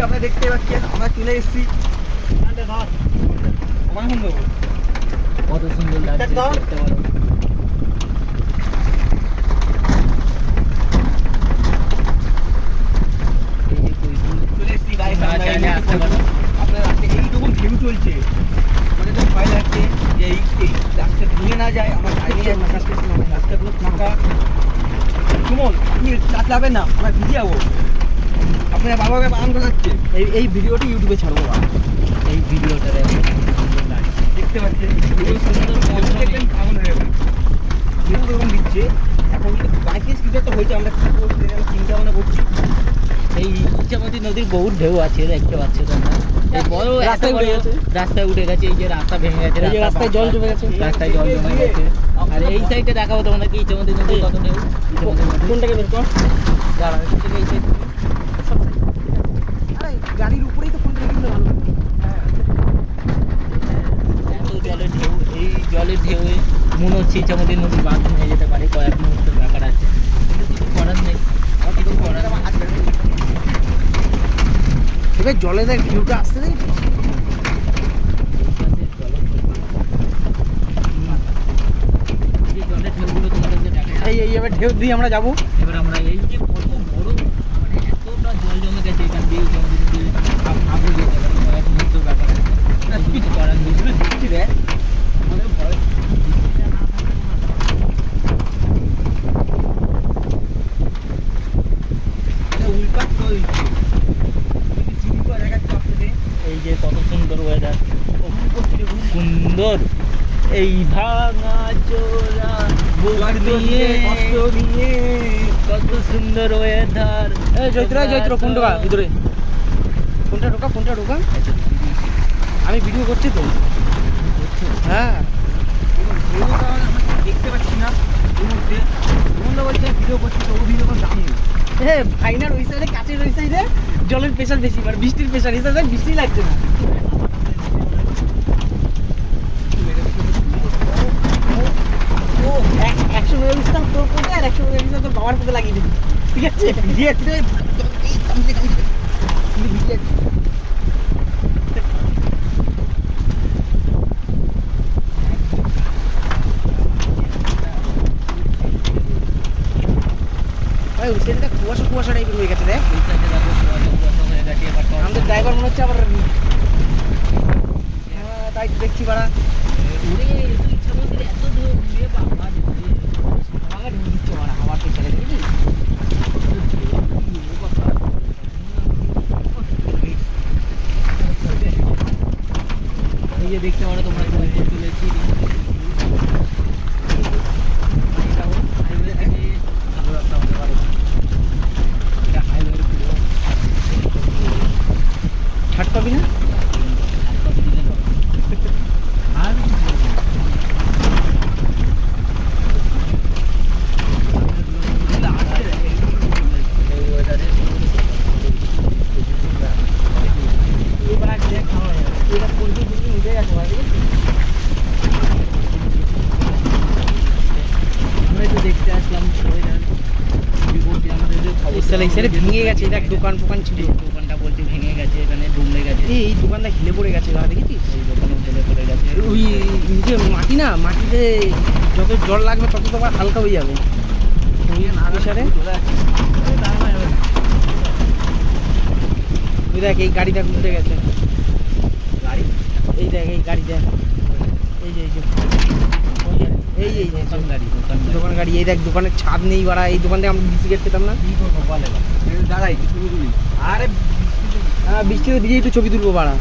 আপনারা দেখতে পাচ্ছেন আমরা চলে এসেছি। কত সুন্দর লাগছে দেখতে পারো। চলে এসেছি গাইস, আপনারা এইটুকু ভিউ চলছে, আমাদের তো ভয় লাগছে যে এই রাস্তা ভেঙে না যায়। আমার গাড়ি নিয়ে রাস্তাগুলো ফাঁকা। সুমন আপনি চালাবেন না, আমরা ভিজে যাবো। আপনার বাবাকে বারণ করে যাচ্ছে এই ভিডিওটি ইউটিউবে ছাড়বো। এই ভিডিওটা দেখতে পাচ্ছেন দেখবেন কেমন হয়ে যাবে। যেরকম এরকম দিচ্ছে এখন 35 কিলোমিটার তো হয়েছে। আমরা কি করবো চিন্তা ভাবনা করছি। এই ইচ্ছামতি নদীর বহু ঢেউ আছে, দেখতে পাচ্ছ তোমরা। এই বড় রাস্তায় উঠে গেছে, এই যে রাস্তা ভেঙে গেছে, রাস্তায় জল জমে গেছে, রাস্তায় জল জমে গেছে। আর এই সাইডে দেখাবো তোমাদেরকে ইচ্ছামতি নদীর কত ঢেউ। কোনটাকে বের কর, দাঁড়া এই সাইড গাড়ির উপরেই তো কোনটা কিনলে ভালো। জলের ঢেউ, এই জলের ঢেউয়ে মনে হচ্ছে ইচ্ছামতি নদীর বাঁধ ভেঙে যেতে পারে। কয়েক মুহূর্তের ব্যাপার আছে, কিছু করার নেই, কিছু করার নেই। এবার জলে দেখ ভিউটা আসতে দেখ। জলের ঢেউগুলো তোমাদেরকে দেখা এই এবার ঢেউ দিয়ে আমরা যাবো। এবার আমরা এই যে কত বড় মানে এতটা জল জমে গেছে এখান দিয়ে আবু যেতে পারে, কয়েক মুহূর্তের ব্যাপার আছে, কিছু করার নেই। দেখছি দেখ আমাদের ভয় উল্পাট করে দিচ্ছে। এই যে কত সুন্দর ওয়েদার, সুন্দর এই ভাঙা চোরা বুক নিয়ে কত সুন্দর ওয়েদার। এই জয়ত্র কোন ঢোকা ভিতরে, কোনটা ঢোকা আমি ভিডিও করছি তো। হ্যাঁ দেখতে পাচ্ছি না এই মুহূর্তে। বন্ধু বলছে ভিডিও করছি তো, ও ভিডিও কোনো দাম নেই। হ্যাঁ ফাইনাল ওই সাইডে, কাছের ওই সাইডে জলের প্রেশার বেশি, মানে বৃষ্টির প্রেশার। এই সাইডে বৃষ্টি লাগছে না। ও 100 মেগাপিক্সেল তোর কোটে আর 100 মেগাপিক্সেল তোর বাবার কোটে লাগিয়ে দিবি, ঠিক আছে? দিয়ে কুয়াশা টাইপের হয়ে গেছে। দেখ আমাদের ড্রাইভার মনে হচ্ছে আবার তাই দেখছি বাড়া আমার পেছনে দেখি। এই যে দেখতে পারো তোমরা তুলেছি ছাড় পাবি না। দেখতে আসলাম ভেঙে গেছে, দেখ দোকান ফোকান ছিল। দোকানটা বলতে ভেঙে গেছে, এখানে ডুবে গেছে। এই দোকানটা হিলে পড়ে গেছে, দেখেছিস? এই দোকানে ঢেলে পড়ে গেছে। ওই যে মাটি না, মাটিতে যত জল লাগবে তত তো আবার হালকা হয়ে যাবে। ওই দেখ এই গাড়িটা উল্টে গেছে। গাড়ি এই দেখ এই গাড়িটা, এই যে দোকান গাড়ি। এই দেখ দোকানের ছাদ নেই বাড়া। এই দোকান থেকে আমরা বিস্কিট খেতাম না। দাঁড়াই আরে বৃষ্টিতে ভিজেই তো ছবি তুলবো বাড়া।